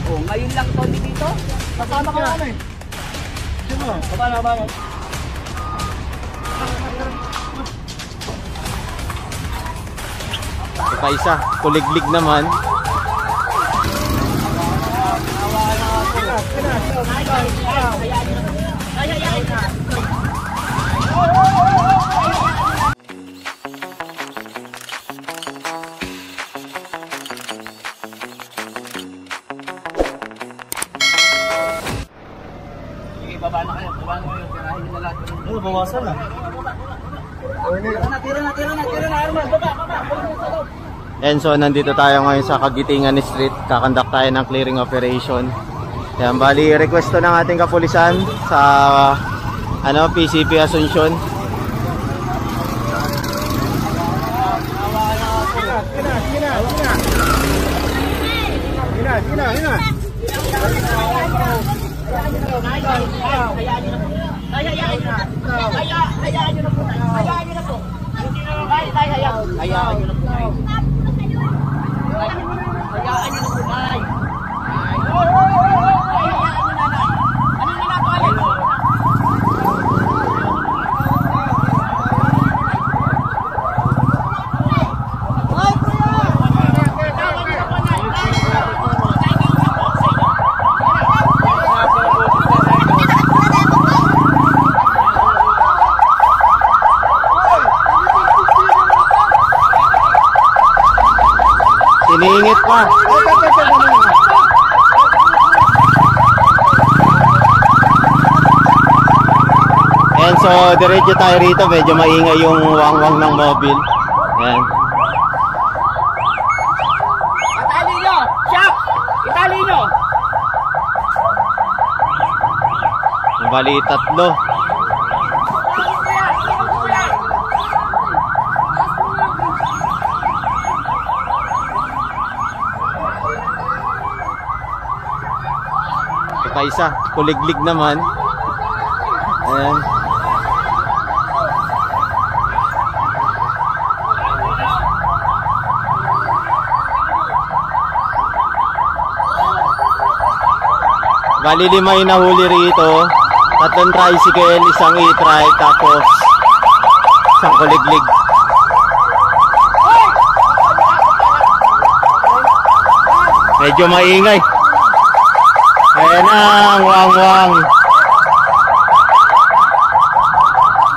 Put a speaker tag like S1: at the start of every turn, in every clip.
S1: Oh, ngayon lang ito dito. Kasama ka naman eh. Sino? Baba.
S2: Ito pa isa, kuliglig naman.
S1: Baba na kayo, tirahin nyo na lahat.
S3: Bawasan na.
S1: Tira na, Arman, baba.
S2: And so nandito tayo ngayon sa Kagitingan Street. Kakandak tayo ng clearing operation. Yan, bali request to ng ating kapulisan sa PCP Asuncion.
S3: Gina.
S2: Iniingit pa. And so diretso tayo rito, medyo maingay yung wangwang ng mobile. Ayan.
S1: Itali nyo! Shock! Itali nyo!
S2: Bali tatlo. Pa isa, kuliglig naman. Ayan. Bali 5 yung nahuli rito. 3 tricycle, 1 e-trike, tapos 1 kuliglig. Medyo maingay. Ayan ang wang-wang.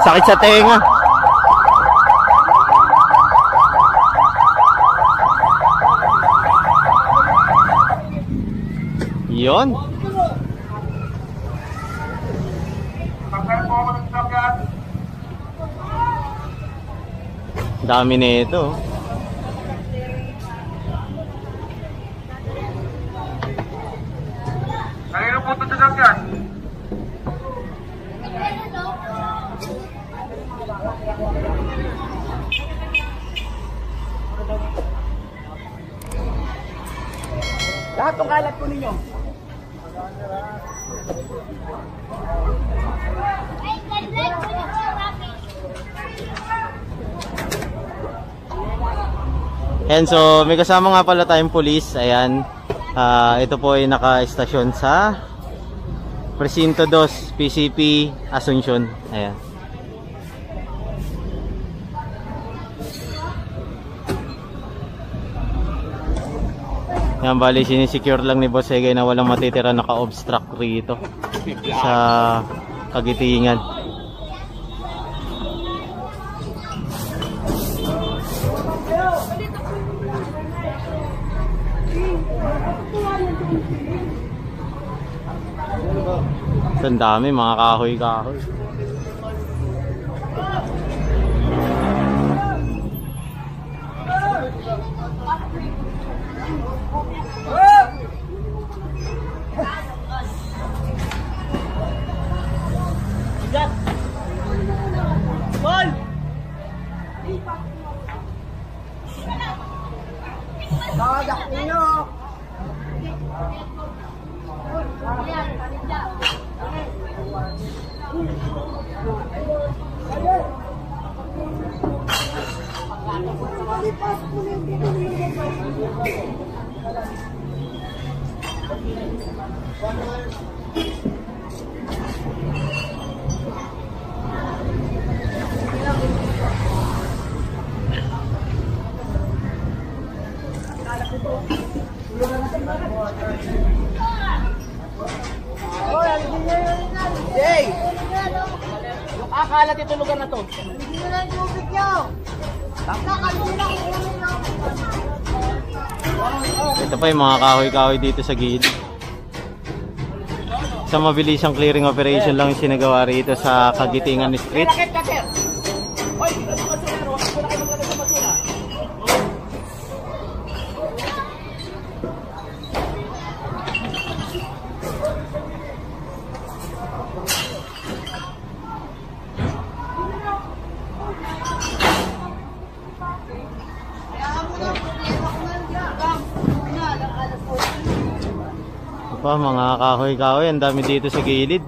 S2: Sakit sa tenga. Yun. Dami nito.
S1: Lahat ng kalat po ninyo.
S2: And so may kasama nga pala tayong police. Ayan. Ito po ay naka-estasyon sa Presinto 2 PCP Asuncion. Ayan. Yan, bali sinisecure lang ni Boss Egay na walang matitira naka-obstruct rito sa Kagitingan. Ang dami mga kahoy-kahoy.
S1: Ball! Dadak ninyo! Jay! Yung akalat ito lugar na to.
S3: Hindi na yung tubig nyo.
S2: Ito pa yung mga kahoy-kahoy dito sa gilid. Sa mabilisang clearing operation lang yung sinagawa rito sa Kagitingan Street.
S1: Lakit ka, sir! Hoy, ito masura. Huwag mo na kayo magkano sa masura.
S2: Ito pa mga kahoy-kahoy, ang dami dito sa gilid.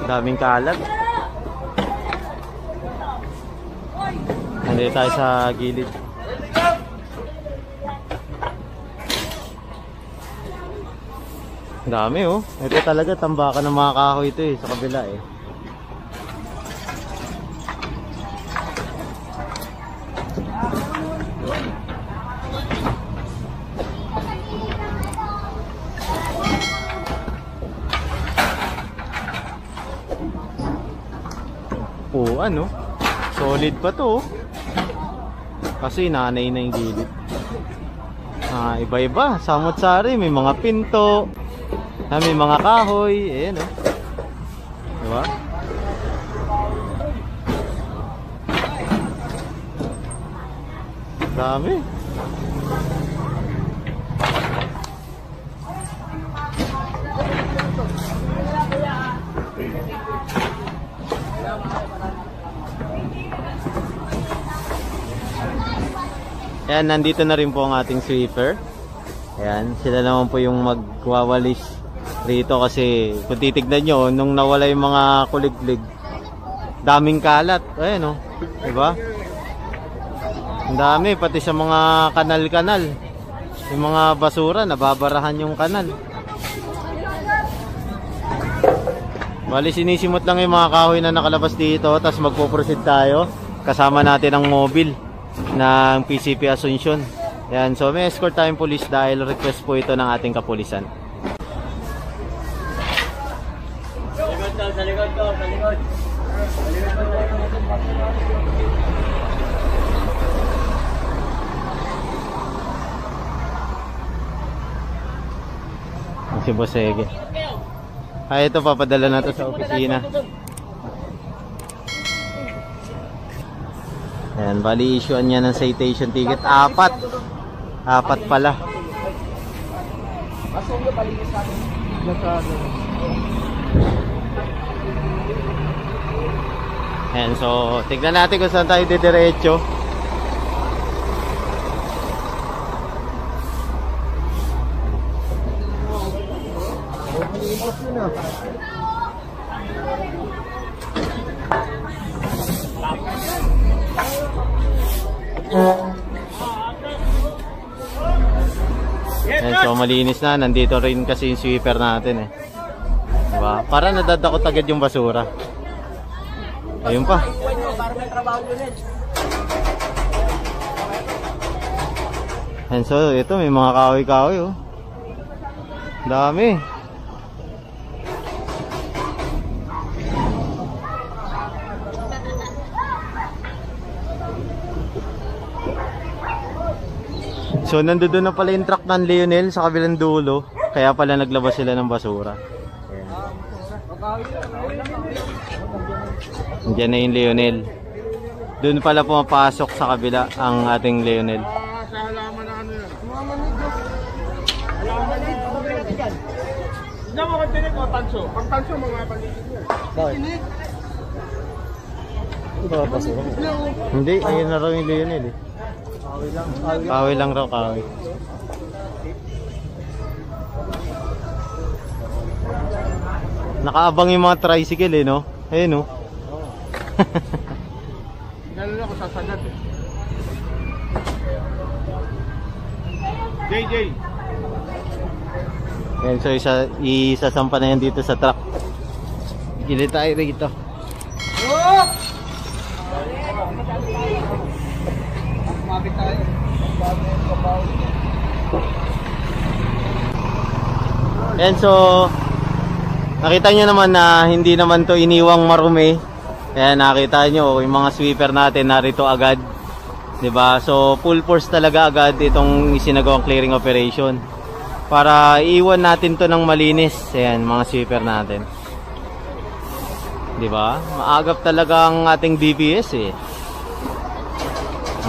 S2: Daming kalat. Nandito tayo sa gilid. Dami oh. Ito talaga tambakan ng mga kahoy ito eh, sa kabila eh. Oh, ano? Solid pa to. Kasi nanay na yung gilid. Iba-iba. Samot-sari. May mga pinto. May mga kahoy. Ayan oh. Diba? Dami. Ayan, nandito na rin po ang ating sweeper. Ayan, sila naman po yung magwawalis rito kasi kung titignan nyo, nung nawala yung mga kuliglig, daming kalat. Ayan o, diba? Ang dami, pati sa mga kanal-kanal. Yung mga basura, nababarahan yung kanal. Bali, sinisimot lang yung mga kahoy na nakalabas dito, tapos magpo-proceed tayo. Kasama natin ang mobile ng PCP Asuncion. Yan, so may escort tayong police dahil request po ito ng ating kapulisan.
S1: Sa likod ko, sa likod.
S2: Si Bosege. Ito papadala na to sa opisina. Ayan, bali issuean niya ng citation ticket. Apat pala. Ayan, so tignan natin kung saan tayo didiretso. Ayan, so malinis na. Nandito rin kasi yung sweeper natin eh. Diba? Para nadadakot agad yung basura. Ayun pa. And so, ito may mga kahoy-kahoy oh. Dami. So, nandoon na pala yung truck ng Leonel sa kabilang dulo. Kaya pala naglabas sila ng basura. Diyan na yung Leonel. Doon pala pumapasok sa kabila ang ating Leonel.
S1: Sa halaman na ano yan. Halaman na yan. Hindi mo kung tinig o tanso. Pag tanso, mga paligid mo.
S2: Bakit?
S1: Ito ba basura mo?
S2: Hindi, ayun na raw yung Leonel eh. Kahoy lang raw, kahoy. Nakaabang yung mga tricycle eh, no? Ayun, no?
S1: Lalo ako sasagat eh. JJ.
S2: Ayan, so isasampa na yan dito sa truck. Gili tayo rito.
S1: Mabit tayo.
S2: Ayan, so nakita nyo naman na hindi naman to iniwang marumi. Kaya nakita nyo yung mga sweeper natin narito agad, 'di ba? So full force talaga agad itong isinagawang clearing operation para iiwan natin to ng malinis. Ayan, mga sweeper natin, 'di ba? Maagap talaga ang ating DPS eh.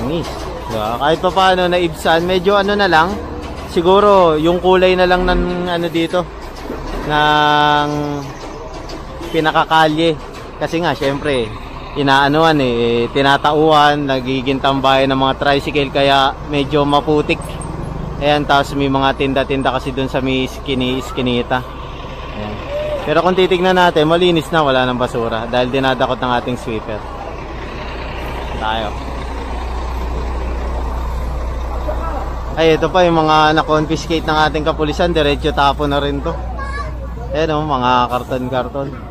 S2: Anis, 'di ba? Kahit pa paano naibsan, medyo ano na lang, siguro yung kulay na lang ng ano dito ng pinakakalye. Kasi nga syempre inaanuan eh, tinatauhan, nagiging tambayan ng mga tricycle kaya medyo maputik. Ayan, tapos may mga tinda-tinda kasi dun sa may iskinita. Ayan. Pero kung titignan natin, malinis na, wala ng basura dahil dinadakot ng ating sweeper. Tayo. Ay, ito pa yung mga na-confiscate ng ating kapulisan, diretso tapo na rin to. Ayan o, mga karton-karton.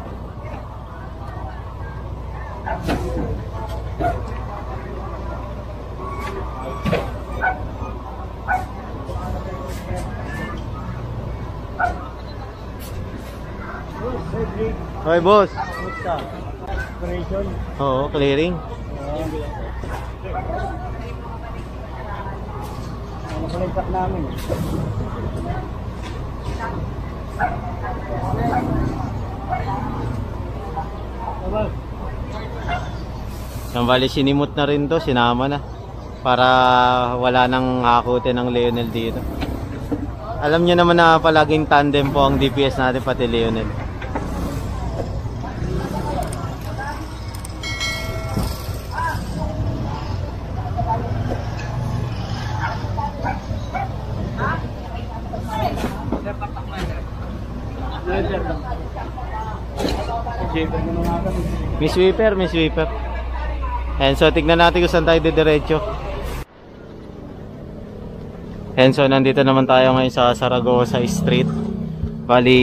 S2: Hoy boss.
S1: Operation.
S2: Oo, clearing.
S1: Ano pala yung truck namin?
S2: Ang bali sinimot na rin to, sinama na para wala nang hakutin ng Leonel dito. Alam niyo naman na palaging tandem po ang DPS natin pati Leonel. May sweeper, may sweeper. And so tignan natin kung saan tayo didiretso. And so nandito naman tayo ngayon sa Zaragoza Street. Bali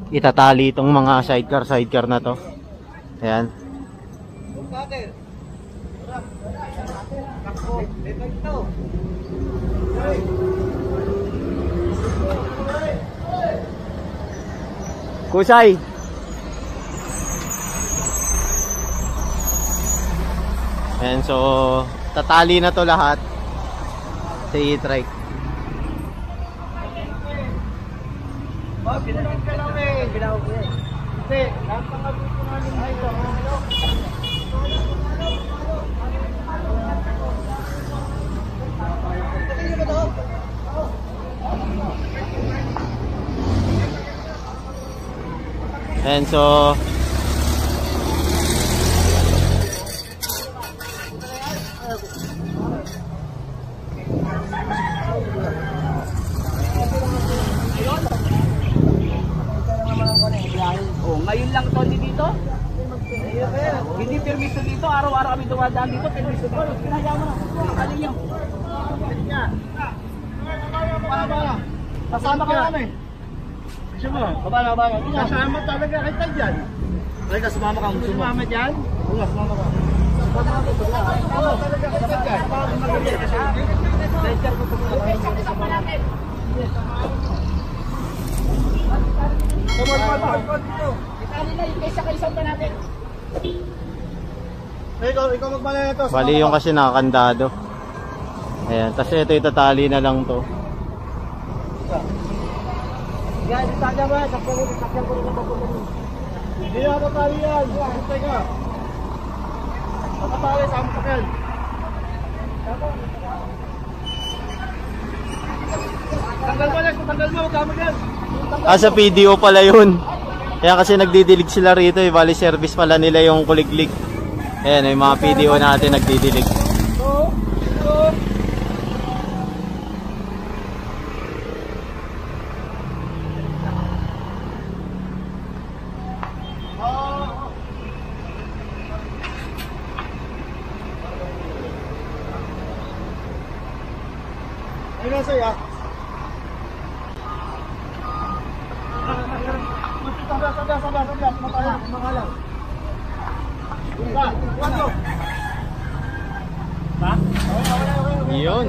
S2: itatali itong mga sidecar na to. Ayan. Kusay. And so tatali na to lahat sa e-trike.
S1: Oh, pinagin ka lang eh. Ginawag ko eh. Kasi, lahat ng kagusto namin dito.
S2: And so
S4: Oh, ngayon lang to dito. Hindi permiso dito, araw-araw kami dumadaan dito, permiso dito. Kinaya mo na. Alin niyo?
S1: Kasama ka namin. Siya mo, baba. Kasama talaga kita dyan. Ay, kasama ka. Sumama dyan? Oo, sumama ka. Ikaw magmana ito.
S2: Bali yung kasi nakakandado. Ayan, tapos ito itatali na lang to.
S1: Yan, sakya ba? Sakya ko rin ang hindi na matali yan. Hintay ka. Matali sa among sakyan. Tanggal mo, Lex. Tanggal mo. Huwag kamo yan.
S2: Sa PDO pala yun. Kaya kasi nagdidilig sila rito eh. Bali service pala nila yung kuliglig. Ayan, yung mga PDO natin nagdidilig.
S1: Ayun na sa'yo. Sabah. Makalang.
S2: Yun.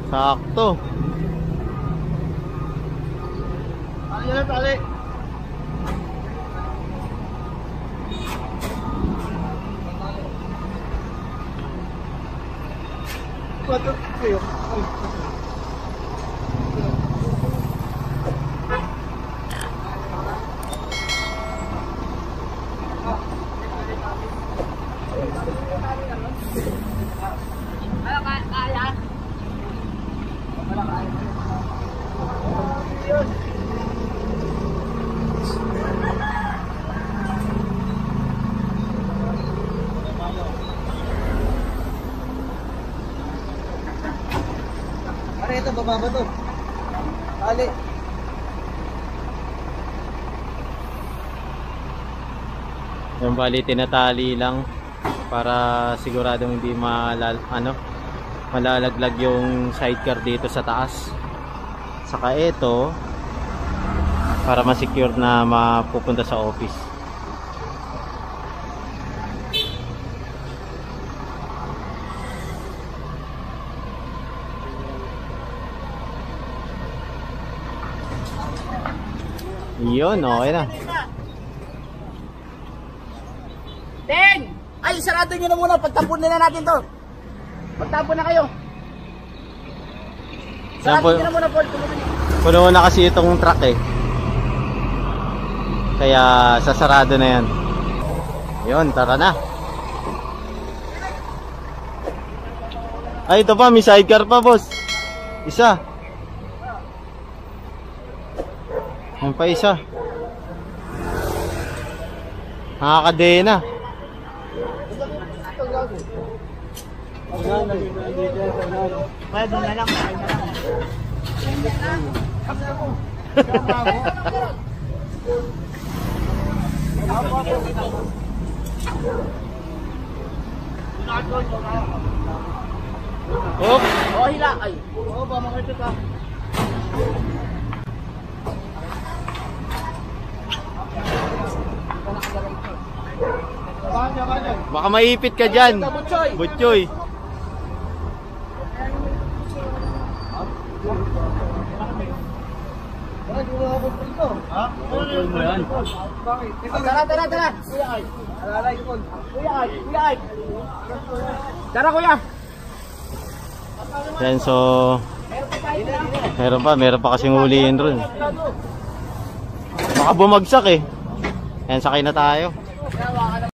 S2: Sakto.
S1: Tali na, tali. Ba't kayo? Pare, ito, bababa to. Tali.
S2: Yung bali tinatali lang para siguradong hindi malalaglag yung sidecar dito sa taas. Saka ito para ma-secure na mapupunta sa office. Yun, okay na.
S4: Ten! Ay, sarado nyo na muna. Pagtapon nila natin to. Pagtapon na kayo. Sarado nyo na muna, Paul.
S2: Puno na kasi itong truck eh. Kaya sasarado na yan. Yun, tara na. Ay, ito pa, may sidecar pa, boss. Isa. Yan pa isa. Nakakadena.
S1: Kaya doon na lang.
S2: Oop.
S4: O, hila. Ay.
S1: Oo, ba makita ka.
S2: Baka maipit ka dyan. Butchoy.
S4: Tara. Kuya Ay. Kuya Ay. Tara, kuya.
S2: Yan, so meron pa kasing huliin ron. Baka bumagsak eh. Yan, sakay na tayo.